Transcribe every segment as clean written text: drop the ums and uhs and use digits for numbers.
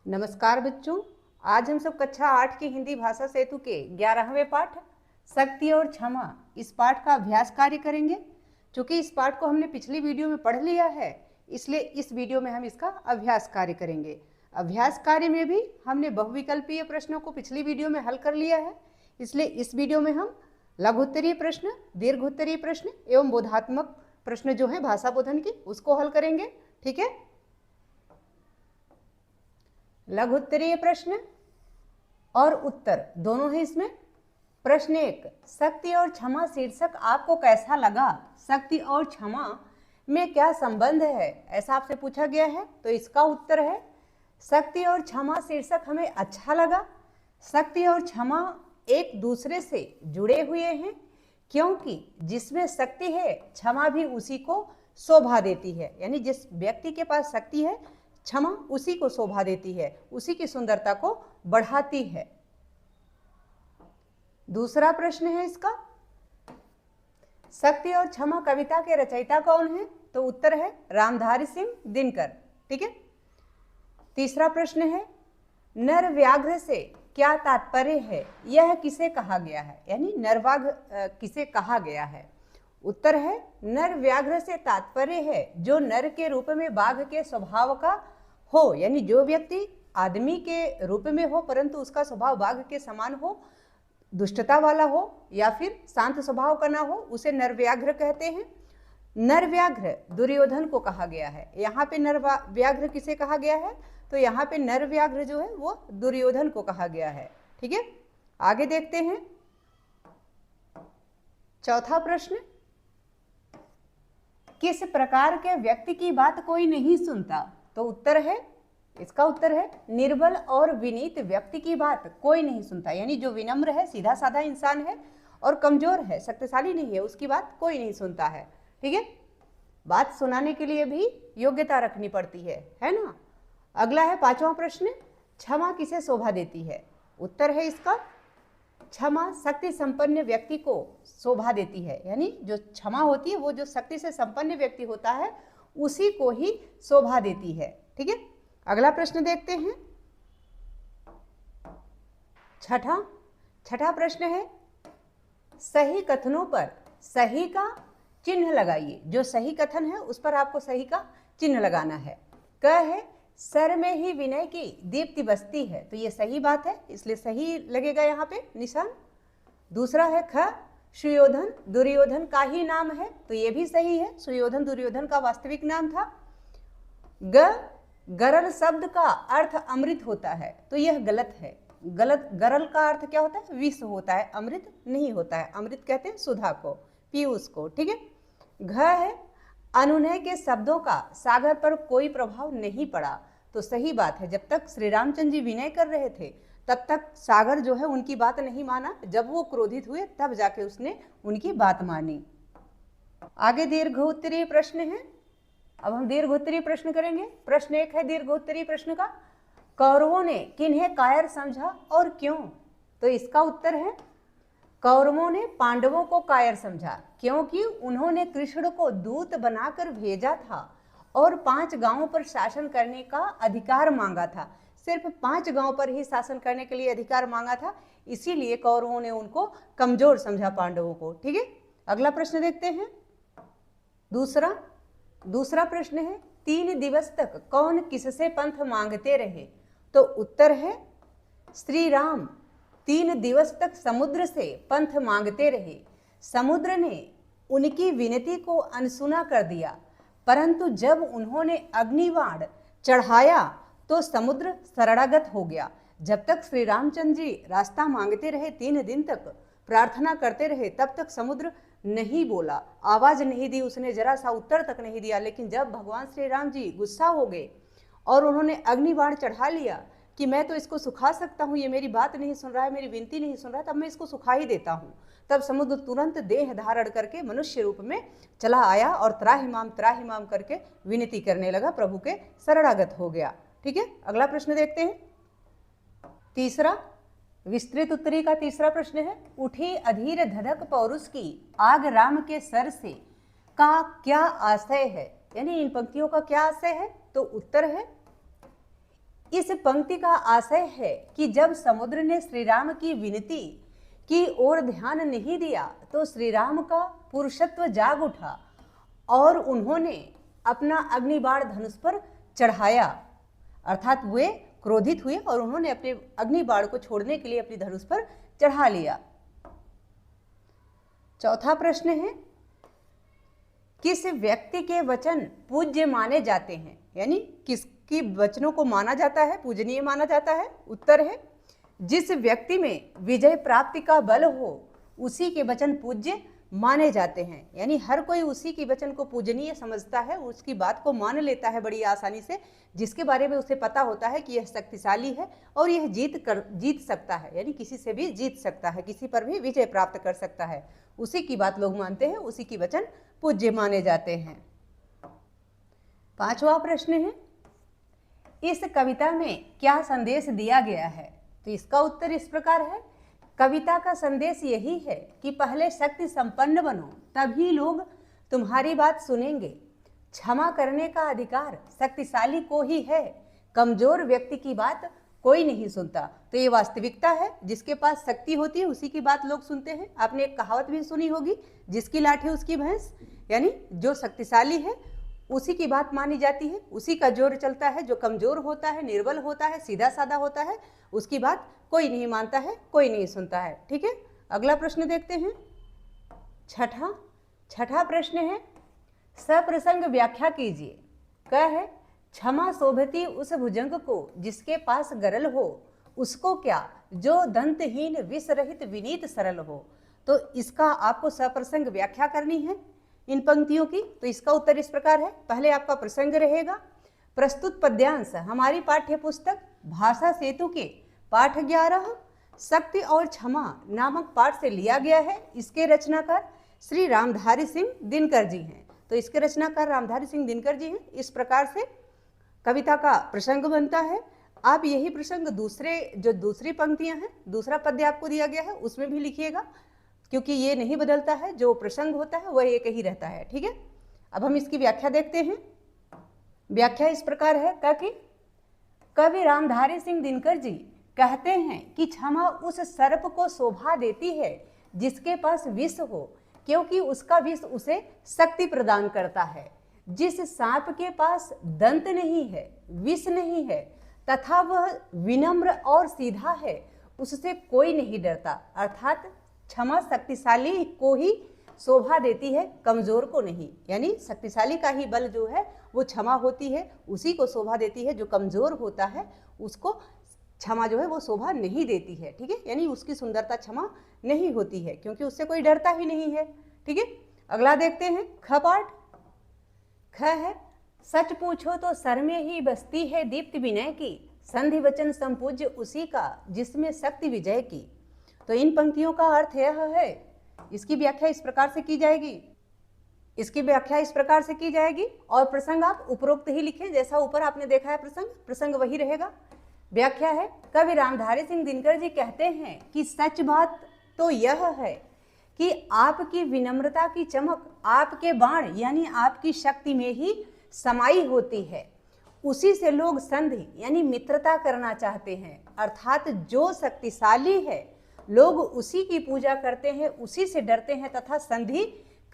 नमस्कार बच्चों, आज हम सब कक्षा 8 की हिंदी भाषा सेतु के 11वें पाठ शक्ति और क्षमा इस पाठ का अभ्यास कार्य करेंगे। क्योंकि इस पाठ को हमने पिछली वीडियो में पढ़ लिया है, इसलिए इस वीडियो में हम इसका अभ्यास कार्य करेंगे। अभ्यास कार्य में भी हमने बहुविकल्पीय प्रश्नों को पिछली वीडियो में हल कर लिया है, इसलिए इस वीडियो में हम लघुत्तरीय प्रश्न, दीर्घोत्तरीय प्रश्न एवं बोधात्मक प्रश्न जो है भाषा बोधन की, उसको हल करेंगे। ठीक है, लघुत्तरीय प्रश्न और उत्तर दोनों है इसमें। प्रश्न 1, शक्ति और क्षमा शीर्षक आपको कैसा लगा? शक्ति और क्षमा में क्या संबंध है, ऐसा आपसे पूछा गया है। तो इसका उत्तर है शक्ति और क्षमा शीर्षक हमें अच्छा लगा। शक्ति और क्षमा एक दूसरे से जुड़े हुए हैं, क्योंकि जिसमें शक्ति है क्षमा भी उसी को शोभा देती है। यानी जिस व्यक्ति के पास शक्ति है, क्षमा उसी को शोभा देती है, उसी की सुंदरता को बढ़ाती है। दूसरा प्रश्न है इसका, शक्ति और क्षमा कविता के रचयिता कौन है? तो उत्तर है रामधारी सिंह दिनकर। ठीक है। तीसरा प्रश्न है, नर व्याघ्र से क्या तात्पर्य है, यह किसे कहा गया है? यानी नरवाघ किसे कहा गया है? उत्तर है नर व्याघ्र से तात्पर्य है जो नर के रूप में बाघ के स्वभाव का हो। यानी जो व्यक्ति आदमी के रूप में हो परंतु उसका स्वभाव बाघ के समान हो, दुष्टता वाला हो या फिर शांत स्वभाव का ना हो, उसे नर व्याघ्र कहते हैं। नर व्याघ्र दुर्योधन को कहा गया है। यहाँ पे नर व्याघ्र किसे कहा गया है? तो यहाँ पे नर व्याघ्र जो है वो दुर्योधन को कहा गया है। ठीक है, आगे देखते हैं। चौथा प्रश्न, किस प्रकार के व्यक्ति की बात कोई नहीं सुनता? तो उत्तर है, इसका उत्तर है निर्बल और विनीत व्यक्ति की बात कोई नहीं सुनता। यानी जो विनम्र है, सीधा साधा इंसान है और कमजोर है, शक्तिशाली नहीं है, उसकी बात कोई नहीं सुनता है। ठीक है, बात सुनाने के लिए भी योग्यता रखनी पड़ती है ना। अगला है पांचवा प्रश्न, क्षमा किसे शोभा देती है? उत्तर है इसका क्षमा शक्ति संपन्न व्यक्ति को शोभा देती है। यानी जो क्षमा होती है वो जो शक्ति से संपन्न व्यक्ति होता है उसी को ही शोभा देती है। ठीक है, अगला प्रश्न देखते हैं। छठा प्रश्न है, सही कथनों पर सही का चिन्ह लगाइए। जो सही कथन है उस पर आपको सही का चिन्ह लगाना है। क है, सर में ही विनय की दीप्ति बसती है। तो ये सही बात है, इसलिए सही लगेगा यहाँ पे निशान। दूसरा है ख, सुयोधन दुर्योधन का ही नाम है। तो ये भी सही है, सुयोधन दुर्योधन का वास्तविक नाम था। ग, गरल शब्द का अर्थ अमृत होता है। तो यह गलत है। गलत, गरल का अर्थ क्या होता है? विष होता है, अमृत नहीं होता है। अमृत कहते हैं सुधा को, पीयूष को। ठीक है। घ है, अनुनय के शब्दों का सागर पर कोई प्रभाव नहीं पड़ा। तो सही बात है, जब तक श्री रामचंद्र जी विनय कर रहे थे तब तक सागर जो है उनकी बात नहीं माना। जब वो क्रोधित हुए तब जाके उसने उनकी बात मानी। आगे दीर्घोत्तरीय प्रश्न है। अब हम दीर्घोत्तरीय प्रश्न करेंगे। प्रश्न 1 है दीर्घोत्तरीय प्रश्न का, कौरवों ने किन्हें कायर समझा और क्यों? तो इसका उत्तर है कौरवों ने पांडवों को कायर समझा, क्योंकि उन्होंने कृष्ण को दूत बनाकर भेजा था और 5 गांवों पर शासन करने का अधिकार मांगा था। सिर्फ 5 गांव पर ही शासन करने के लिए अधिकार मांगा था, इसीलिए कौरवों ने उनको कमजोर समझा, पांडवों को। ठीक है, अगला प्रश्न देखते हैं। दूसरा प्रश्न है, 3 दिवस तक कौन किससे पंथ मांगते रहे? तो उत्तर है श्री राम 3 दिवस तक समुद्र से पंथ मांगते रहे। समुद्र ने उनकी विनती को अनसुना कर दिया, परंतु जब उन्होंने अग्निबाण चढ़ाया तो समुद्र शरणागत हो गया। जब तक श्री रामचंद्र जी रास्ता मांगते रहे, 3 दिन तक प्रार्थना करते रहे, तब तक समुद्र नहीं बोला, आवाज नहीं दी, उसने जरा सा उत्तर तक नहीं दिया। लेकिन जब भगवान श्री राम जी गुस्सा हो गए और उन्होंने अग्निबाण चढ़ा लिया कि मैं तो इसको सुखा सकता हूँ, ये मेरी बात नहीं सुन रहा है, मेरी विनती नहीं सुन रहा है, तब मैं इसको सुखा ही देता हूँ। तब समुद्र तुरंत देह धारण करके मनुष्य रूप में चला आया और त्राहिमाम करके विनती करने लगा, प्रभु के शरणागत हो गया। ठीक है, अगला प्रश्न देखते हैं। तीसरा, विस्तृत उत्तरी का तीसरा प्रश्न है, उठी अधीर धधक पौरुष की आग राम के सर से का क्या आशय है? यानी इन पंक्तियों का क्या आशय है? तो उत्तर है इस पंक्ति का आशय है कि जब समुद्र ने श्री राम की विनती की ओर ध्यान नहीं दिया तो श्री राम का पुरुषत्व जाग उठा और उन्होंने अपना अग्निबाण धनुष पर चढ़ाया, अर्थात वे क्रोधित हुए और उन्होंने अपने अग्निबाण को छोड़ने के लिए अपनी धनुष पर चढ़ा लिया। चौथा प्रश्न है, किस व्यक्ति के वचन पूज्य माने जाते हैं, यानी किसकी वचनों को माना जाता है, पूजनीय माना जाता है। उत्तर है, जिस व्यक्ति में विजय प्राप्ति का बल हो उसी के वचन पूज्य माने जाते हैं। यानी हर कोई उसी की वचन को पूजनीय समझता है, उसकी बात को मान लेता है बड़ी आसानी से, जिसके बारे में उसे पता होता है कि यह शक्तिशाली है और यह जीत सकता है, यानी किसी से भी जीत सकता है, किसी पर भी विजय प्राप्त कर सकता है, उसी की बात लोग मानते हैं, उसी की वचन पूज्य माने जाते हैं। पांचवा प्रश्न है, इस कविता में क्या संदेश दिया गया है? तो इसका उत्तर इस प्रकार है, कविता का संदेश यही है कि पहले शक्ति संपन्न बनो, तभी लोग तुम्हारी बात सुनेंगे। क्षमा करने का अधिकार शक्तिशाली को ही है, कमजोर व्यक्ति की बात कोई नहीं सुनता। तो ये वास्तविकता है, जिसके पास शक्ति होती है उसी की बात लोग सुनते हैं। आपने एक कहावत भी सुनी होगी, जिसकी लाठी उसकी भैंस, यानी जो शक्तिशाली है उसी की बात मानी जाती है, उसी का जोर चलता है। जो कमजोर होता है, निर्बल होता है, सीधा साधा होता है, उसकी बात कोई नहीं मानता है, कोई नहीं सुनता है। ठीक है, अगला प्रश्न देखते हैं। छठा प्रश्न है, सप्रसंग व्याख्या कीजिए। क्या है? क्षमा शोभती उस भुजंग को जिसके पास गरल हो, उसको क्या जो दंतहीन विष रहित विनीत सरल हो। तो इसका आपको सप्रसंग व्याख्या करनी है इन पंक्तियों की। तो इसका उत्तर इस प्रकार है, पहले आपका प्रसंग रहेगा। प्रस्तुत पद्यांश हमारी पाठ्य पुस्तक भाषा सेतु के पाठ 11 शक्ति और क्षमा नामक पाठ से लिया गया है। इसके रचनाकार श्री रामधारी सिंह दिनकर जी हैं। तो इसके रचनाकार रामधारी सिंह दिनकर जी हैं। इस प्रकार से कविता का प्रसंग बनता है। आप यही प्रसंग दूसरी पंक्तियां हैं, दूसरा पद्य आपको दिया गया है, उसमें भी लिखिएगा, क्योंकि ये नहीं बदलता है, जो प्रसंग होता है वह एक ही रहता है। ठीक है, अब हम इसकी व्याख्या देखते हैं। व्याख्या इस प्रकार है, ताकि कवि रामधारी सिंह दिनकर जी कहते हैं कि क्षमा उस सर्प को शोभा देती है जिसके पास विष हो, क्योंकि उसका विष उसे शक्ति प्रदान करता है। जिस सांप के पास दंत नहीं है, विष नहीं है, तथा वह विनम्र और सीधा है, उससे कोई नहीं डरता। अर्थात क्षमा शक्तिशाली को ही शोभा देती है, कमजोर को नहीं। यानी शक्तिशाली का ही बल जो है वो क्षमा होती है, उसी को शोभा देती है। जो कमजोर होता है उसको क्षमा जो है वो शोभा नहीं देती है। ठीक है, यानी उसकी सुंदरता क्षमा नहीं होती है, क्योंकि उससे कोई डरता ही नहीं है। ठीक है, अगला देखते हैं। ख पाठ। ख है, सच पूछो तो सर में ही बसती है दीप्ति विनय की, संधि वचन संपूज्य उसी का जिसमें शक्ति विजय की। तो इन पंक्तियों का अर्थ यह है, इसकी व्याख्या इस प्रकार से की जाएगी, और प्रसंग आप उपरोक्त ही लिखें, जैसा ऊपर आपने देखा है प्रसंग वही रहेगा। व्याख्या है, कवि रामधारी सिंह दिनकर जी कहते हैं कि सच बात तो यह है कि आपकी विनम्रता की चमक आपके बाण यानी आपकी शक्ति में ही समाई होती है। उसी से लोग संधि यानी मित्रता करना चाहते हैं। अर्थात जो शक्तिशाली है लोग उसी की पूजा करते हैं, उसी से डरते हैं तथा संधि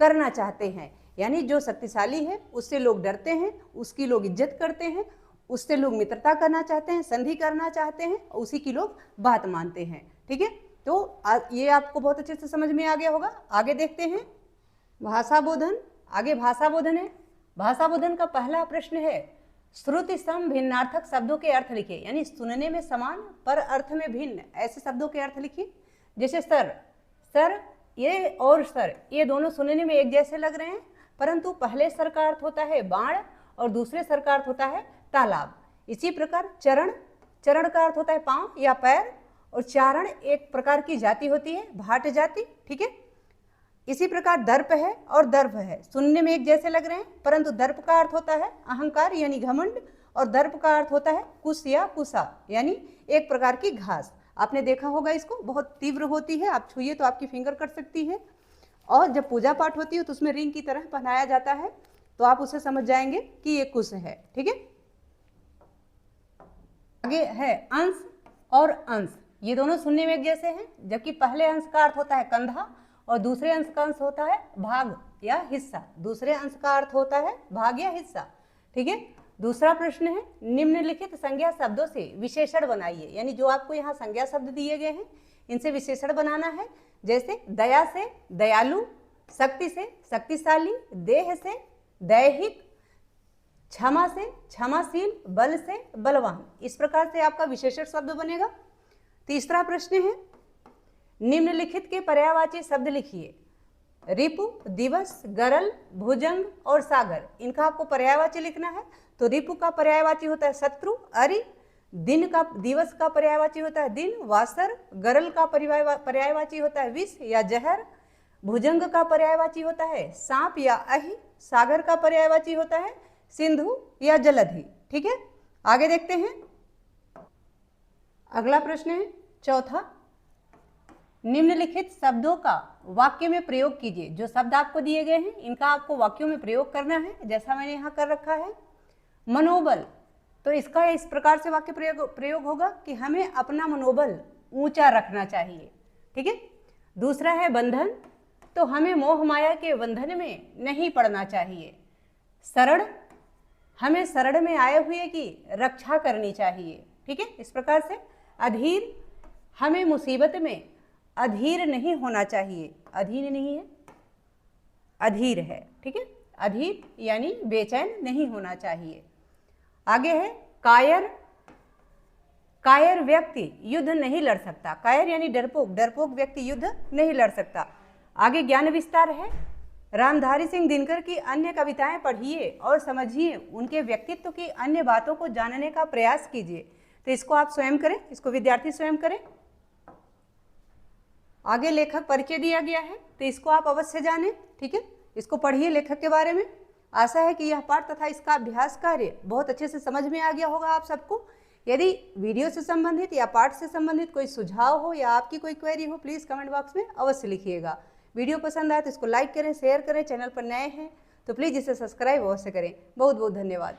करना चाहते हैं। यानी जो शक्तिशाली है उससे लोग डरते हैं, उसकी लोग इज्जत करते हैं, उससे लोग मित्रता करना चाहते हैं, संधि करना चाहते हैं, उसी की लोग बात मानते हैं। ठीक है, तो ये आपको बहुत अच्छे से समझ में आ गया होगा। आगे देखते हैं भाषा बोधन। आगे भाषा बोधन है। भाषा बोधन का पहला प्रश्न है, श्रुति सम भिन्नार्थक शब्दों के अर्थ लिखिए। यानी सुनने में समान पर अर्थ में भिन्न ऐसे शब्दों के अर्थ लिखिए। जैसे सर ये और सर, ये दोनों सुनने में एक जैसे लग रहे हैं, परंतु पहले सर का अर्थ होता है बाण और दूसरे सर का अर्थ होता है तालाब। इसी प्रकार चरण का अर्थ होता है पांव या पैर, और चारण एक प्रकार की जाति होती है, भाट जाति। ठीक है, इसी प्रकार दर्प है और दर्भ है, सुनने में एक जैसे लग रहे हैं, परंतु दर्प का अर्थ होता है अहंकार यानी घमंड, और दर्प का अर्थ होता है कुश या कुशा यानी एक प्रकार की घास। आपने देखा होगा, इसको बहुत तीव्र होती है, आप छुइए तो आपकी फिंगर कट सकती है, और जब पूजा पाठ होती है तो उसमें रिंग की तरह पहनाया जाता है, तो आप उसे समझ जाएंगे कि ये कुश है। ठीक है, आगे है अंश और अंश, ये दोनों सुनने में एक जैसे हैं, जबकि पहले अंश का अर्थ होता है कंधा और दूसरे अंश का अंश होता है भाग या हिस्सा। दूसरे अंश का अर्थ होता है भाग या हिस्सा। ठीक है, दूसरा प्रश्न है निम्नलिखित संज्ञा शब्दों से विशेषण बनाइए, यानी जो आपको यहाँ संज्ञा शब्द दिए गए हैं इनसे विशेषण बनाना है। जैसे दया से दयालु, शक्ति से शक्तिशाली, देह से दैहिक, क्षमा से क्षमाशील, बल से बलवान। इस प्रकार से आपका विशेषण शब्द बनेगा। तीसरा प्रश्न है निम्नलिखित के पर्यायवाची शब्द लिखिए। रिपु, दिवस, गरल, भुजंग और सागर, इनका आपको पर्यायवाची लिखना है। तो रिपु का पर्यायवाची होता है शत्रु, अरि। दिवस का पर्यायवाची होता है दिन, वासर। गरल का पर्यायवाची होता है विष या जहर। भुजंग का पर्यायवाची होता है सांप या अहि। सागर का पर्यायवाची होता है सिंधु या जलधि। ठीक है, आगे देखते हैं। अगला प्रश्न है चौथा, निम्नलिखित शब्दों का वाक्य में प्रयोग कीजिए। जो शब्द आपको दिए गए हैं इनका आपको वाक्यों में प्रयोग करना है, जैसा मैंने यहाँ कर रखा है। मनोबल, तो इसका इस प्रकार से वाक्य प्रयोग होगा कि हमें अपना मनोबल ऊंचा रखना चाहिए। ठीक है, दूसरा है बंधन, तो हमें मोह माया के बंधन में नहीं पड़ना चाहिए। शरण, हमें शरण में आए हुए की रक्षा करनी चाहिए। ठीक है, इस प्रकार से। अधीर, हमें मुसीबत में अधीर नहीं होना चाहिए। अधीर नहीं है, अधीर है। ठीक है, अधीर यानी बेचैन नहीं होना चाहिए। आगे है कायर। कायर व्यक्ति युद्ध नहीं लड़ सकता। कायर यानी डरपोक, डरपोक व्यक्ति युद्ध नहीं लड़ सकता। आगे ज्ञान विस्तार है। रामधारी सिंह दिनकर की अन्य कविताएं पढ़िए और समझिए, उनके व्यक्तित्व की अन्य बातों को जानने का प्रयास कीजिए। तो इसको आप स्वयं करें, इसको विद्यार्थी स्वयं करें। आगे लेखक परिचय दिया गया है, तो इसको आप अवश्य जानें। ठीक है, इसको पढ़िए लेखक के बारे में। आशा है कि यह पाठ तथा इसका अभ्यास कार्य बहुत अच्छे से समझ में आ गया होगा आप सबको। यदि वीडियो से संबंधित या पाठ से संबंधित कोई सुझाव हो या आपकी कोई क्वेरी हो, प्लीज़ कमेंट बॉक्स में अवश्य लिखिएगा। वीडियो पसंद आए तो इसको लाइक करें, शेयर करें। चैनल पर नए हैं तो प्लीज़ इसे सब्सक्राइब अवश्य करें। बहुत बहुत धन्यवाद।